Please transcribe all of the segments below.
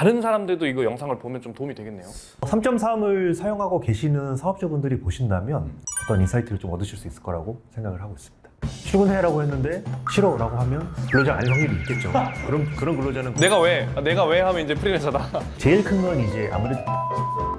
다른 사람들도 이거 영상을 보면 좀 도움이 되겠네요. 3.3을 사용하고 계시는 사업자분들이 보신다면 어떤 인사이트를 좀 얻으실 수 있을 거라고 생각을 하고 있습니다. 출근해라고 했는데 싫어라고 하면 근로자 아닐 확률이 있겠죠. 그런 근로자는 내가 왜 하면 이제 프리랜서다. 제일 큰 건 이제 아무래도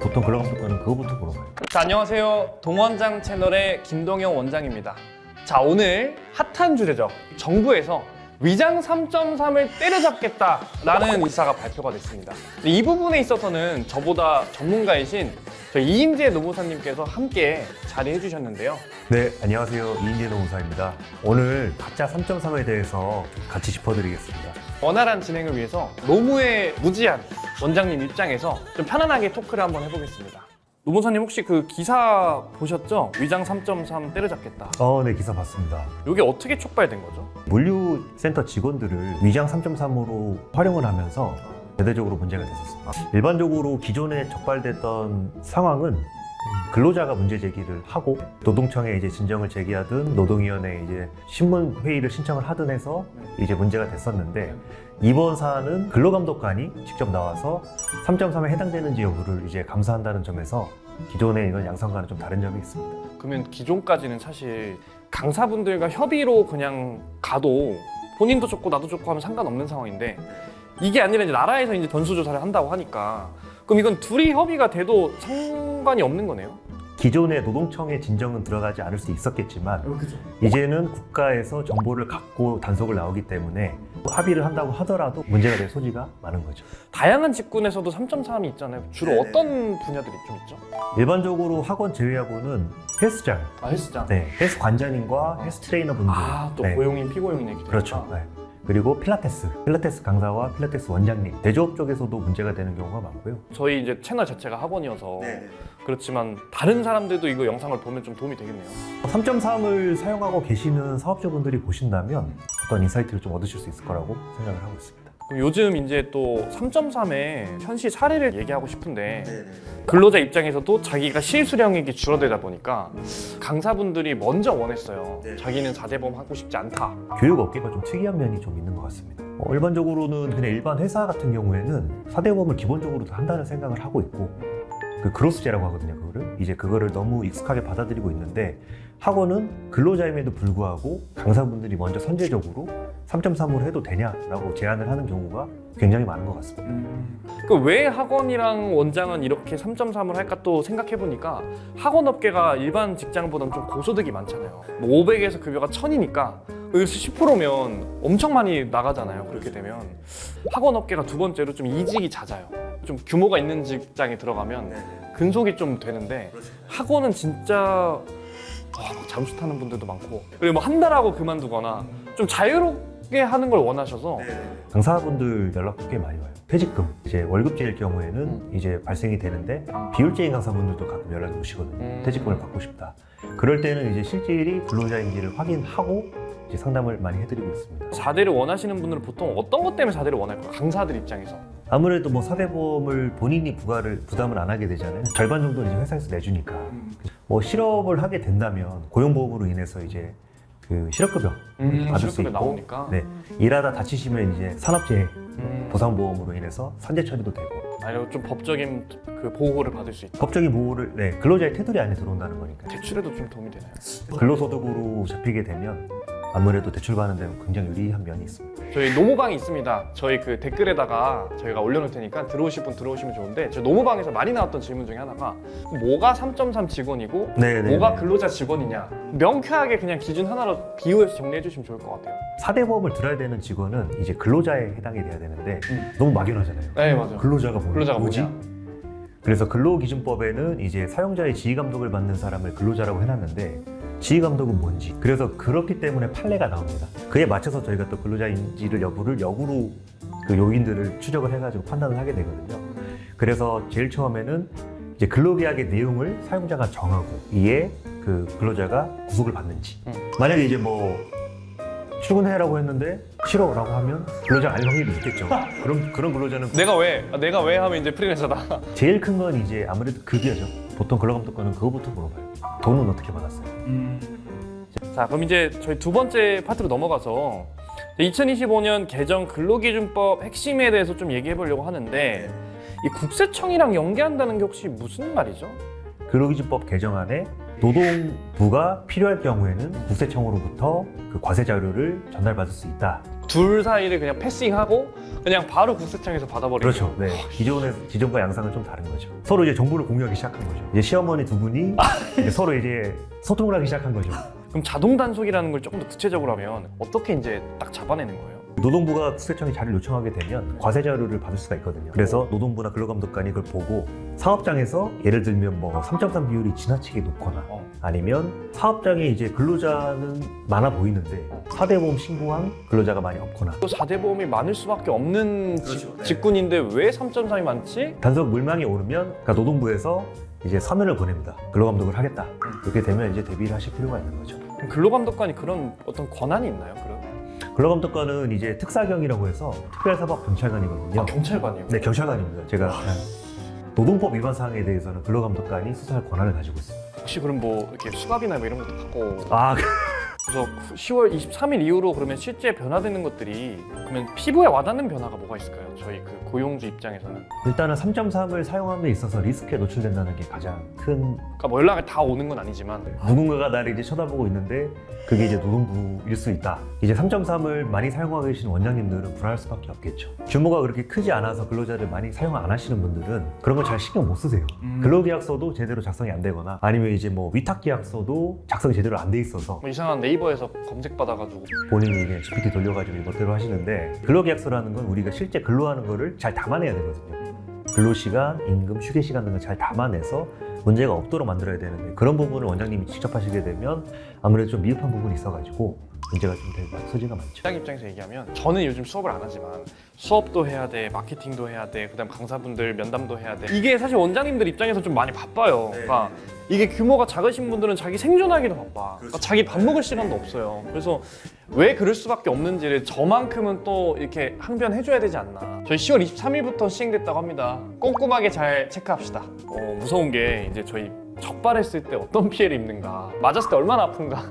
보통 근로감독관은 그거부터 물어봐요. 자, 안녕하세요. 동원장 채널의 김동영 원장입니다. 자, 오늘 핫한 주제죠. 정부에서 위장 3.3을 때려잡겠다라는 의사가 발표가 됐습니다. 이 부분에 있어서는 저보다 전문가이신 저희 이인재 노무사님께서 함께 자리해 주셨는데요. 네, 안녕하세요. 이인재 노무사입니다. 오늘 가짜 3.3에 대해서 같이 짚어드리겠습니다. 원활한 진행을 위해서 노무의 무지한 원장님 입장에서 좀 편안하게 토크를 한번 해보겠습니다. 노무사님 혹시 그 기사 보셨죠? 위장 3.3 때려잡겠다. 네, 기사 봤습니다. 이게 어떻게 촉발된 거죠? 물류센터 직원들을 위장 3.3으로 활용을 하면서 대대적으로 문제가 됐었습니다. 일반적으로 기존에 적발됐던 상황은 근로자가 문제 제기를 하고 노동청에 이제 진정을 제기하든 노동위원회에 이제 신문 회의를 신청을 하든 해서 이제 문제가 됐었는데, 이번 사안은 근로감독관이 직접 나와서 3.3에 해당되는지 여부를 이제 감사한다는 점에서 기존의 이런 양상과는 좀 다른 점이 있습니다. 그러면 기존까지는 사실 강사분들과 협의로 그냥 가도 본인도 좋고 나도 좋고 하면 상관없는 상황인데, 이게 아니라 이제 나라에서 이제 전수조사를 한다고 하니까 그럼 이건 둘이 협의가 돼도 상관이 없는 거네요? 기존의 노동청의 진정은 들어가지 않을 수 있었겠지만 이제는 국가에서 정보를 갖고 단속을 나오기 때문에 합의를 한다고 하더라도 문제가 될 소지가 많은 거죠. 다양한 직군에서도 3.3이 있잖아요. 주로 어떤 분야들이 좀 있죠? 일반적으로 학원 제외하고는 헬스장, 헬스장. 네, 헬스 관장님과 헬스 트레이너 분들, 또 네. 고용인, 피고용인 얘기도 그렇죠. 네. 그리고 필라테스 강사와 필라테스 원장님, 대조업 쪽에서도 문제가 되는 경우가 많고요. 저희 이제 채널 자체가 학원이어서 그렇지만 다른 사람들도 이거 영상을 보면 좀 도움이 되겠네요. 3.3을 사용하고 계시는 사업자분들이 보신다면 어떤 인사이트를 좀 얻으실 수 있을 거라고 생각을 하고 있습니다. 그럼 요즘 이제 또 3.3의 현실 사례를 얘기하고 싶은데, 근로자 입장에서도 자기가 실수령액이 줄어들다 보니까 강사분들이 먼저 원했어요. 자기는 4대보험 하고 싶지 않다. 교육업계가 좀 특이한 면이 좀 있는 것 같습니다. 일반적으로는 그냥 일반 회사 같은 경우에는 4대보험을 기본적으로 한다는 생각을 하고 있고, 그 그로스제라고 하거든요. 그거를 너무 익숙하게 받아들이고 있는데, 학원은 근로자임에도 불구하고 강사분들이 먼저 선제적으로 3.3으로 해도 되냐라고 제안을 하는 경우가 굉장히 많은 것 같습니다. 그 왜 학원이랑 원장은 이렇게 3.3을 할까 또 생각해보니까 학원 업계가 일반 직장보다는 좀 고소득이 많잖아요. 뭐 500에서 급여가 1000이니까 여기서 10%면 엄청 많이 나가잖아요. 그렇게 되면 학원 업계가 두 번째로 좀 이직이 잦아요. 좀 규모가 있는 직장에 들어가면 근속이 좀 되는데, 학원은 진짜 잠수 타는 분들도 많고, 그리고 뭐 한 달 하고 그만두거나 좀 자유롭게 하는 걸 원하셔서. 강사분들 연락도 꽤 많이 와요. 퇴직금, 이제 월급제일 경우에는 이제 발생이 되는데 비율제인 강사분들도 가끔 연락이 오시거든요. 퇴직금을 받고 싶다. 그럴 때는 이제 실질이 근로자인지를 확인하고 이제 상담을 많이 해드리고 있습니다. 4대를 원하시는 분들은 보통 어떤 것 때문에 4대를 원할까요? 강사들 입장에서. 아무래도 뭐 4대보험을 본인이 부담을 안 하게 되잖아요. 절반 정도는 이제 회사에서 내주니까. 뭐 실업을 하게 된다면 고용보험으로 인해서 이제 그 실업급여 받을 수 실업급여 있고, 나오니까. 네, 일하다 다치시면 이제 산업재해 보상보험으로 인해서 산재 처리도 되고, 아니면 좀 법적인 그 보호를 받을 수 있다. 법적인 보호를, 네, 근로자의 테두리 안에 들어온다는 거니까. 대출에도 좀 도움이 되나요? 근로소득으로 잡히게 되면 아무래도 대출 받는 데는 굉장히 유리한 면이 있습니다. 저희 노무방이 있습니다. 저희 그 댓글에다가 저희가 올려놓을 테니까 들어오실 분 들어오시면 좋은데, 저희 노무방에서 많이 나왔던 질문 중에 하나가 뭐가 3.3 직원이고 뭐가 근로자 직원이냐, 명쾌하게 그냥 기준 하나로 비유해서 정리해 주시면 좋을 것 같아요. 4대보험을 들어야 되는 직원은 이제 근로자에 해당이 돼야 되는데 너무 막연하잖아요. 네, 맞아요. 근로자가 뭐지? 그래서 근로기준법에는 이제 사용자의 지휘감독을 받는 사람을 근로자라고 해놨는데, 지휘감독은 뭔지, 그래서 그렇기 때문에 판례가 나옵니다. 그에 맞춰서 저희가 또 근로자인지를 여부를 역으로 그 요인들을 추적을 해가지고 판단을 하게 되거든요. 그래서 제일 처음에는 이제 근로계약의 내용을 사용자가 정하고, 이에 그 근로자가 구속을 받는지. 만약에 이제 뭐 출근해라고 했는데 싫어라고 하면 근로자 아닐 확률이 있겠죠. 그런 근로자는 내가 왜 하면 이제 프리랜서다. 제일 큰 건 이제 아무래도 급여죠. 보통 근로감독관은 그거부터 물어봐요. 돈은 어떻게 받았어요? 자, 그럼 이제 저희 두 번째 파트로 넘어가서 2025년 개정 근로기준법 핵심에 대해서 좀 얘기해 보려고 하는데 이 국세청이랑 연계한다는 게 혹시 무슨 말이죠? 근로기준법 개정안에 노동부가 필요할 경우에는 국세청으로부터 그 과세 자료를 전달받을 수 있다. 둘 사이를 그냥 패싱하고 그냥 바로 국세청에서 받아버리는 그렇죠. 네. 기존과 양상은 좀 다른 거죠. 서로 이제 정보를 공유하기 시작한 거죠. 이제 시어머니 두 분이 이제 서로 이제 소통을 하기 시작한 거죠. 그럼 자동 단속이라는 걸 조금 더 구체적으로 하면 어떻게 이제 딱 잡아내는 거예요? 노동부가 국세청에 자료를 요청하게 되면 과세 자료를 받을 수가 있거든요. 그래서 노동부나 근로감독관이 그걸 보고 사업장에서 예를 들면 뭐 3.3 비율이 지나치게 높거나 아니면 사업장에 이제 근로자는 많아 보이는데 4대 보험 신고한 근로자가 많이 없거나 또 4대 보험이 많을 수밖에 없는 직군인데 왜 3.3이 많지? 단속 물망이 오르면 그러니까 노동부에서 이제 서면을 보냅니다. 근로감독을 하겠다. 그렇게 되면 이제 대비를 하실 필요가 있는 거죠. 그럼 근로감독관이 그런 어떤 권한이 있나요? 그럼? 근로감독관은 이제 특사경이라고 해서 특별사법경찰관이거든요. 경찰관이요? 네, 경찰관입니다. 제가 노동법 위반 사항에 대해서는 근로감독관이 수사할 권한을 가지고 있습니다. 혹시 그럼 뭐 이렇게 수갑이나 뭐 이런 것도 갖고 아, 그래서 10월 23일 이후로 그러면 실제 변화되는 것들이 그러면 피부에 와닿는 변화가 뭐가 있을까요? 저희 그 고용주 입장에서는 일단은 3.3을 사용함에 있어서 리스크에 노출된다는 게 가장 큰 그러니까 뭐 연락이 다 오는 건 아니지만 누군가가 나를 이제 쳐다보고 있는데 그게 이제 노동부일 수 있다. 이제 3.3을 많이 사용하고 계시는 원장님들은 불안할 수밖에 없겠죠. 규모가 그렇게 크지 않아서 근로자를 많이 사용 안 하시는 분들은 그런 걸 잘 신경 못 쓰세요. 근로계약서도 제대로 작성이 안 되거나 아니면 이제 뭐 위탁계약서도 작성이 제대로 안 돼 있어서 뭐 이상한 네이버에서 검색받아가지고 본인이 이제 GPT 돌려가지고 이것대로 하시는데 근로계약서라는 건 우리가 실제 근로하는 거를 잘 담아내야 되거든요. 근로시간, 임금, 휴게시간 등을 잘 담아내서 문제가 없도록 만들어야 되는데 그런 부분을 원장님이 직접 하시게 되면 아무래도 좀 미흡한 부분이 있어가지고 문제가 좀 될 소지가 많죠. 시장 입장에서 얘기하면 저는 요즘 수업을 안 하지만 수업도 해야 돼, 마케팅도 해야 돼, 그다음 강사분들 면담도 해야 돼. 이게 사실 원장님들 입장에서 좀 많이 바빠요. 그러니까 이게 규모가 작으신 분들은 자기 생존하기도 바빠. 그러니까 자기 밥 먹을 시간도 없어요. 그래서 왜 그럴 수밖에 없는지를 저만큼은 또 이렇게 항변해줘야 되지 않나. 저희 10월 23일부터 시행됐다고 합니다. 꼼꼼하게 잘 체크합시다. 무서운 게 이제 저희 적발했을 때 어떤 피해를 입는가, 맞았을 때 얼마나 아픈가,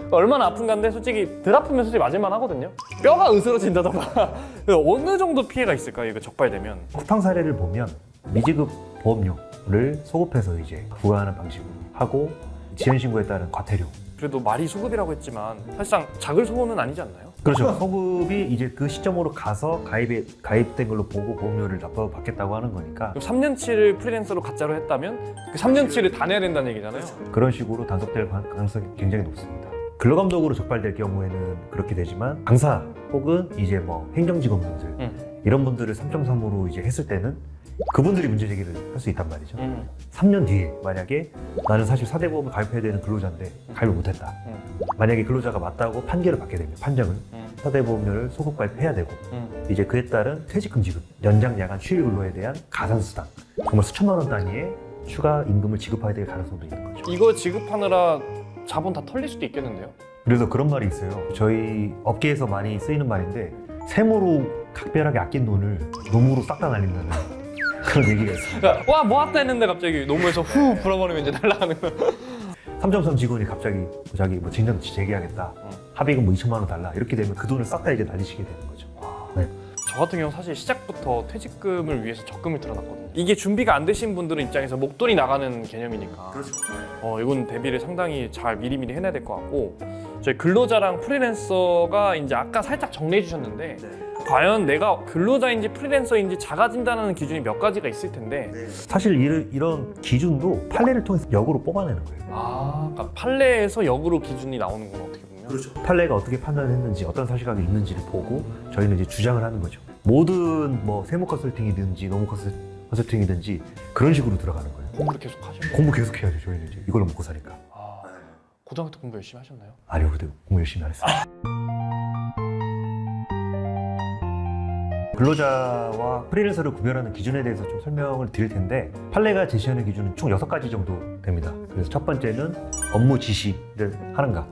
얼마나 아픈가인데 솔직히 덜 아프면 솔직히 맞을만 하거든요. 뼈가 으스러진다던가 어느 정도 피해가 있을까요? 이거 적발되면. 쿠팡 사례를 보면 미지급 보험료를 소급해서 이제 부과하는 방식으로 하고 지연 신고에 따른 과태료. 그래도 말이 소급이라고 했지만 사실상 작을 소모는 아니지 않나요? 그렇죠. 소급이 이제 그 시점으로 가서 가입된 걸로 보고 보험료를 받겠다고 하는 거니까 그럼 3년치를 프리랜서로 가짜로 했다면 그 3년치를 다 내야 된다는 얘기잖아요. 그런 식으로 단속될 가능성이 굉장히 높습니다. 근로감독으로 적발될 경우에는 그렇게 되지만 강사 혹은 이제 뭐 행정직원분들 이런 분들을 3.3으로 이제 했을 때는 그분들이 문제 제기를 할 수 있단 말이죠. 3년 뒤에 만약에 나는 사실 4대 보험을 가입해야 되는 근로자인데 가입을 못했다. 만약에 근로자가 맞다고 판결을 받게 되면 판정은 4대 보험료를 소급 가입해야 되고 이제 그에 따른 퇴직금지급, 연장 야간 휴일 근로에 대한 가산수당 정말 수천만 원 단위의 추가 임금을 지급해야 될 가능성도 있는 거죠. 이거 지급하느라 자본 다 털릴 수도 있겠는데요? 그래서 그런 말이 있어요. 저희 업계에서 많이 쓰이는 말인데 세무로 각별하게 아낀 돈을 노무로 싹 다 날린다는 그런 얘기가 있습니다. 그러니까 와 모았다 했는데 갑자기 노무에서 후 불어버리면 이제 날아가는 거. 3.3 직원이 갑자기 자기 뭐 진단 재개하겠다. 합의금 뭐 2천만 원 달라. 이렇게 되면 그 돈을 싹 다 이제 날리시게 되는 거죠. 네. 저 같은 경우 사실 시작부터 퇴직금을 위해서 적금을 들어놨거든요. 이게 준비가 안 되신 분들은 입장에서 목돈이 나가는 개념이니까 이건 대비를 상당히 잘 미리미리 해놔야 될 것 같고 저희 근로자랑 프리랜서가 이제 아까 살짝 정리해 주셨는데 과연 내가 근로자인지 프리랜서인지 자가진단하는 기준이 몇 가지가 있을 텐데 사실 이런 기준도 판례를 통해서 역으로 뽑아내는 거예요. 그러니까 판례에서 역으로 기준이 나오는구나 어떻게 보면. 그렇죠. 판례가 어떻게 판단했는지 어떤 사실관계 있는지를 보고 저희는 이제 주장을 하는 거죠. 모든 뭐 세무 컨설팅이든지 노무 컨설팅이든지 그런 식으로 들어가는 거예요. 공부를 계속 하셔요? 공부 계속 해야죠. 저희는 이제 이걸로 먹고 사니까. 고등학교 때 공부 열심히 하셨나요? 아니요, 그때 공부 열심히 안 했어요. 근로자와 프리랜서를 구별하는 기준에 대해서 좀 설명을 드릴 텐데 판례가 제시하는 기준은 총 6가지 정도 됩니다. 그래서 첫 번째는 업무 지시를 하는가.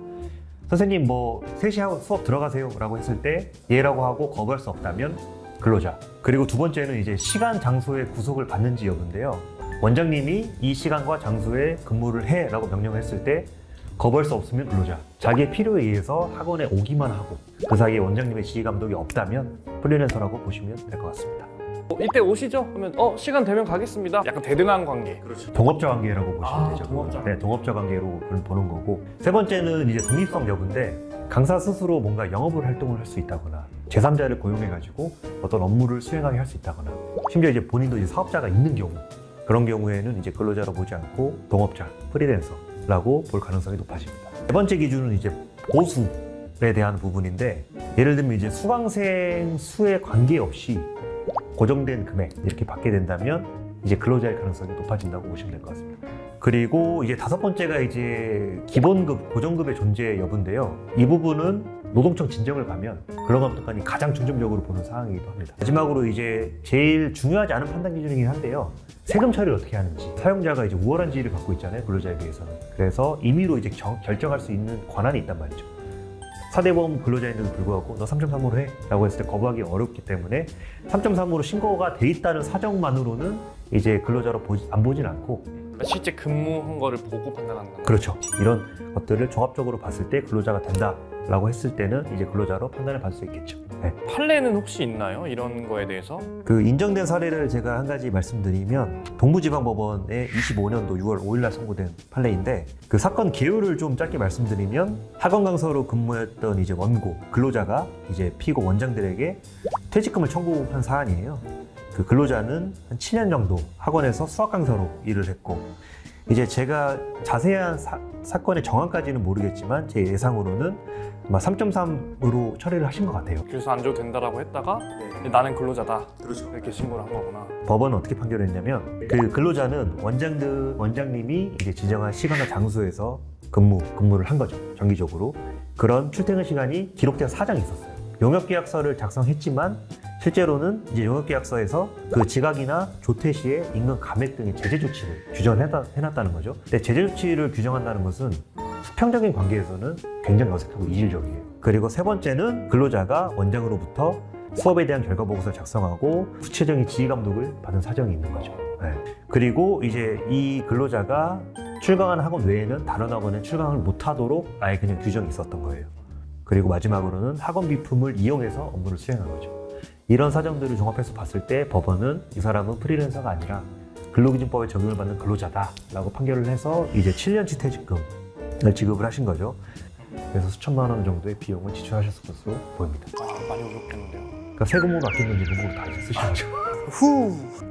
선생님 뭐 3시 하고 수업 들어가세요 라고 했을 때 예라고 하고 거부할 수 없다면 근로자. 그리고 두 번째는 이제 시간 장소에 구속을 받는지 여부인데요. 원장님이 이 시간과 장소에 근무를 해 라고 명령을 했을 때 거부할 수 없으면 근로자. 자기의 필요에 의해서 학원에 오기만 하고 그 사이에 원장님의 지휘 감독이 없다면 프리랜서라고 보시면 될 것 같습니다. 이때 오시죠? 하면 시간 되면 가겠습니다. 약간 대등한 관계. 동업자 관계라고 보시면 되죠. 동업자. 네, 동업자 관계로 보는 거고. 세 번째는 이제 독립성 여부인데 강사 스스로 뭔가 영업을 활동을 할 수 있다거나 제3자를 고용해가지고 어떤 업무를 수행하게 할 수 있다거나 심지어 이제 본인도 이제 사업자가 있는 경우 그런 경우에는 이제 근로자로 보지 않고 동업자, 프리랜서라고 볼 가능성이 높아집니다. 세 번째 기준은 이제 보수에 대한 부분인데 예를 들면 이제 수강생 수에 관계없이 고정된 금액 이렇게 받게 된다면 이제 근로자의 가능성이 높아진다고 보시면 될 것 같습니다. 그리고 이제 다섯 번째가 이제 기본급, 고정급의 존재 여부인데요. 이 부분은 노동청 진정을 가면 근로감독관이 가장 중점적으로 보는 사항이기도 합니다. 마지막으로 이제 제일 중요하지 않은 판단 기준이긴 한데요. 세금 처리를 어떻게 하는지. 사용자가 이제 우월한 지위를 갖고 있잖아요, 근로자에 비해서는. 그래서 임의로 이제 결정할 수 있는 권한이 있단 말이죠. 사대보험 근로자인데도 불구하고 너 3.3으로 해 라고 했을 때 거부하기 어렵기 때문에 3.3으로 신고가 돼 있다는 사정만으로는 이제 근로자로 안 보진 않고 실제 근무한 거를 보고 판단하는 거예요. 그렇죠. 이런 것들을 종합적으로 봤을 때 근로자가 된다라고 했을 때는 이제 근로자로 판단을 받을 수 있겠죠. 네. 판례는 혹시 있나요? 이런 거에 대해서? 그 인정된 사례를 제가 한 가지 말씀드리면 동부지방법원의 25년도 6월 5일날 선고된 판례인데 그 사건 개요를 좀 짧게 말씀드리면 학원 강사로 근무했던 이제 원고 근로자가 이제 피고 원장들에게 퇴직금을 청구한 사안이에요. 그 근로자는 한 7년 정도 학원에서 수학 강사로 일을 했고 이제 제가 자세한 사건의 정황까지는 모르겠지만 제 예상으로는 아마 3.3으로 처리를 하신 것 같아요. 그래서 안 줘도 된다라고 했다가 나는 근로자다. 그렇죠. 이렇게 신고를 한 거구나. 법원은 어떻게 판결을 했냐면 그 근로자는 원장님이 이제 지정한 시간과 장소에서 근무를 한 거죠. 정기적으로. 그런 출퇴근 시간이 기록된 사정이 있었어요. 용역계약서를 작성했지만 실제로는 이제 용역계약서에서 그 지각이나 조퇴 시에 임금 감액 등의 제재 조치를 규정해놨다는 거죠. 근데 제재 조치를 규정한다는 것은 수평적인 관계에서는 굉장히 어색하고 이질적이에요. 그리고 세 번째는 근로자가 원장으로부터 수업에 대한 결과 보고서를 작성하고 구체적인 지휘 감독을 받은 사정이 있는 거죠. 네. 그리고 이제 이 근로자가 출강하는 학원 외에는 다른 학원에 출강을 못하도록 아예 그냥 규정이 있었던 거예요. 그리고 마지막으로는 학원 비품을 이용해서 업무를 수행한 거죠. 이런 사정들을 종합해서 봤을 때 법원은 이 사람은 프리랜서가 아니라 근로기준법에 적용을 받는 근로자다라고 판결을 해서 이제 7년치 퇴직금을 지급을 하신 거죠. 그래서 수천만 원 정도의 비용을 지출하셨을 것으로 보입니다. 많이 어렵겠는데요. 그러니까 세금으로 아끼는 일부분 다 이제 쓰신 거죠.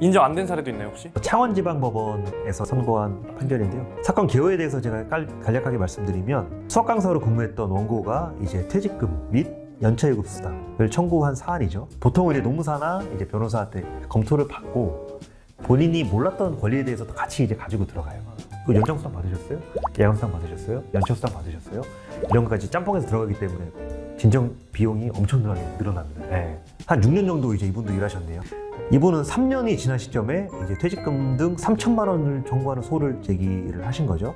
인정 안 된 사례도 있나요 혹시? 창원지방법원에서 선고한 판결인데요. 사건 개요에 대해서 제가 간략하게 말씀드리면 수학 강사로 근무했던 원고가 이제 퇴직금 및 연차유급 수당을 청구한 사안이죠. 보통은 이제 노무사나 이제 변호사한테 검토를 받고 본인이 몰랐던 권리에 대해서도 같이 이제 가지고 들어가요. 그 연장수당 받으셨어요? 야간수당 받으셨어요? 연차수당 받으셨어요? 이런 것까지 짬뽕해서 들어가기 때문에 진정 비용이 엄청나게 늘어납니다. 네. 한 6년 정도 이제 이분도 일하셨네요. 이분은 3년이 지난 시점에 이제 퇴직금 등 3천만 원을 청구하는 소를 제기를 하신 거죠.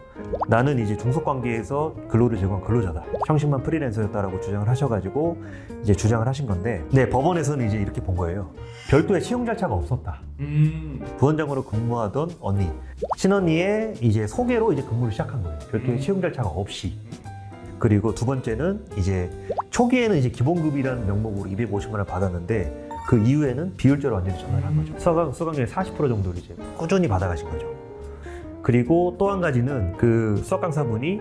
나는 이제 중속관계에서 근로를 제공한 근로자다. 형식만 프리랜서였다라고 주장을 하셔가지고 이제 주장을 하신 건데, 네, 법원에서는 이제 이렇게 본 거예요. 별도의 채용 절차가 없었다. 부원장으로 근무하던 언니, 친언니의 이제 소개로 이제 근무를 시작한 거예요. 별도의 채용 절차가 없이. 그리고 두 번째는 이제 초기에는 이제 기본급이라는 명목으로 250만 원을 받았는데 그 이후에는 비율제로 완전히 전환을 한 거죠. 수강료의 40% 정도를 이제 꾸준히 받아가신 거죠. 그리고 또 한 가지는 그 수학 강사분이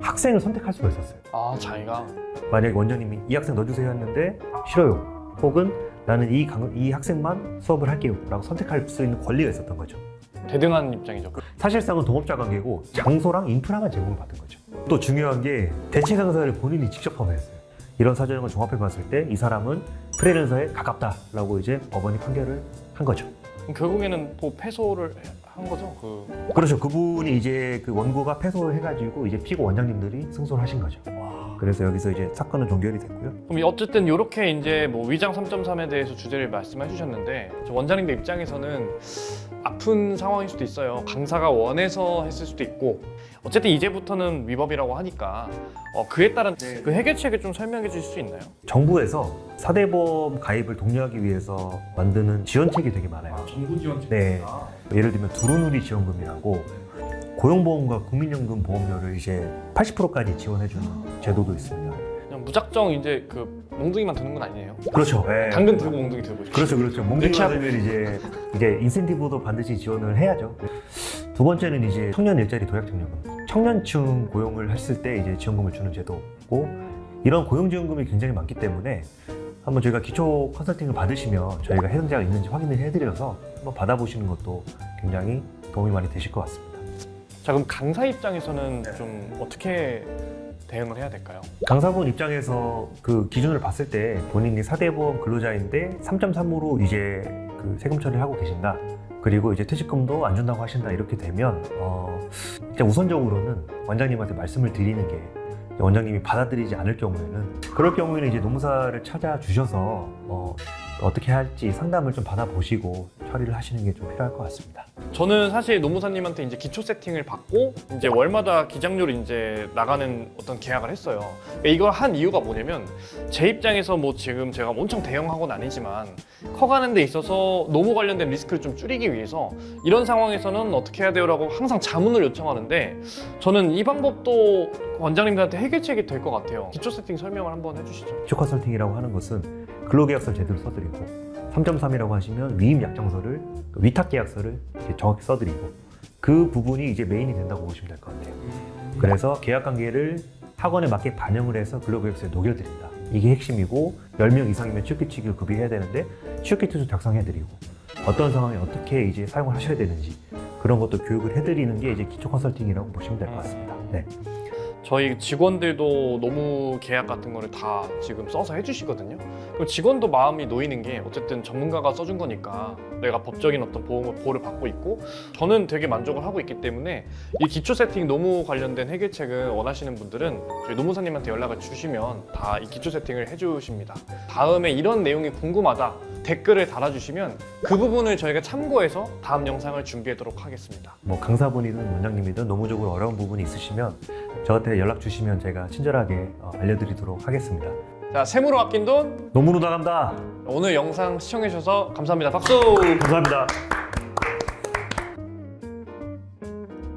학생을 선택할 수가 있었어요. 아, 자기가? 만약에 원장님이 이 학생 넣어주세요 했는데 싫어요. 혹은 나는 이 학생만 수업을 할게요 라고 선택할 수 있는 권리가 있었던 거죠. 대등한 입장이죠. 사실상은 동업자 관계고 장소랑 인프라만 제공을 받은 거죠. 또 중요한 게 대체 강사를 본인이 직접 섭외했어요. 이런 사정을 종합해 봤을 때 이 사람은 프리랜서에 가깝다라고 이제 법원이 판결을 한 거죠. 그럼 결국에는 뭐 패소를 한 거죠? 그렇죠. 그분이 이제 그 원고가 패소를 해가지고 이제 피고 원장님들이 승소를 하신 거죠. 그래서 여기서 이제 사건은 종결이 됐고요. 그럼 어쨌든 이렇게 이제 뭐 위장 3.3에 대해서 주제를 말씀해 주셨는데 원장님들 입장에서는 아픈 상황일 수도 있어요. 강사가 원해서 했을 수도 있고 어쨌든 이제부터는 위법이라고 하니까 그에 따른 그 해결책을 좀 설명해 주실 수 있나요? 정부에서 사대보험 가입을 독려하기 위해서 만드는 지원책이 되게 많아요. 정부 지원책? 네. 예를 들면 두루누리 지원금이라고 고용보험과 국민연금 보험료를 이제 80%까지 지원해주는 제도도 있습니다. 그냥 무작정 이제 그 몽둥이만 드는 건 아니에요. 그렇죠. 네. 당근 들고 몽둥이 들고. 그렇죠, 그렇죠. 몽둥이 이렇게 받으면 이제 인센티브도 반드시 지원을 해야죠. 두 번째는 이제 청년 일자리 도약 청년금. 청년층 고용을 했을 때 이제 지원금을 주는 제도고, 이런 고용 지원금이 굉장히 많기 때문에 한번 저희가 기초 컨설팅을 받으시면 저희가 해당자가 있는지 확인을 해드려서 한번 받아보시는 것도 굉장히 도움이 많이 되실 것 같습니다. 자, 그럼 강사 입장에서는 좀 어떻게 대응을 해야 될까요? 강사분 입장에서 그 기준을 봤을 때 본인이 4대 보험 근로자인데 3.3으로 이제 그 세금 처리를 하고 계신다. 그리고 이제 퇴직금도 안 준다고 하신다. 이렇게 되면 일단 우선적으로는 원장님한테 말씀을 드리는 게, 원장님이 받아들이지 않을 경우에는, 그럴 경우에는 이제 노무사를 찾아주셔서 어떻게 할지 상담을 좀 받아보시고 처리를 하시는 게 좀 필요할 것 같습니다. 저는 사실 노무사님한테 이제 기초 세팅을 받고 이제 월마다 기장료를 이제 나가는 어떤 계약을 했어요. 그러니까 이걸 한 이유가 뭐냐면, 제 입장에서 뭐 지금 제가 엄청 대형학원 아니지만 커가는 데 있어서 노무 관련된 리스크를 좀 줄이기 위해서 이런 상황에서는 어떻게 해야 돼요라고 항상 자문을 요청하는데, 저는 이 방법도 원장님들한테 해결책이 될 것 같아요. 기초 세팅 설명을 한번 해주시죠. 기초 컨설팅이라고 하는 것은 근로계약서를 제대로 써드리고, 3.3이라고 하시면 위임 약정서를, 위탁 계약서를 이렇게 정확히 써드리고, 그 부분이 이제 메인이 된다고 보시면 될 것 같아요. 그래서 계약 관계를 학원에 맞게 반영을 해서 근로계약서에 녹여드린다. 이게 핵심이고, 10명 이상이면 취업규칙을 급여해야 되는데 취업규칙도 작성해드리고, 어떤 상황에 어떻게 이제 사용을 하셔야 되는지 그런 것도 교육을 해드리는 게 이제 기초 컨설팅이라고 보시면 될 것 같습니다. 네. 저희 직원들도 노무 계약 같은 거를 다 지금 써서 해주시거든요. 그럼 직원도 마음이 놓이는 게, 어쨌든 전문가가 써준 거니까 내가 법적인 어떤 보호를 받고 있고, 저는 되게 만족을 하고 있기 때문에 이 기초 세팅 노무 관련된 해결책을 원하시는 분들은 저희 노무사님한테 연락을 주시면 다 이 기초 세팅을 해주십니다. 다음에 이런 내용이 궁금하다 댓글을 달아주시면 그 부분을 저희가 참고해서 다음 영상을 준비하도록 하겠습니다. 뭐 강사분이든 원장님이든 노무적으로 어려운 부분이 있으시면 저한테 연락 주시면 제가 친절하게 알려드리도록 하겠습니다. 자, 세무로 아낀 돈 노무로 나간다. 오늘 영상 시청해주셔서 감사합니다. 박수! 감사합니다.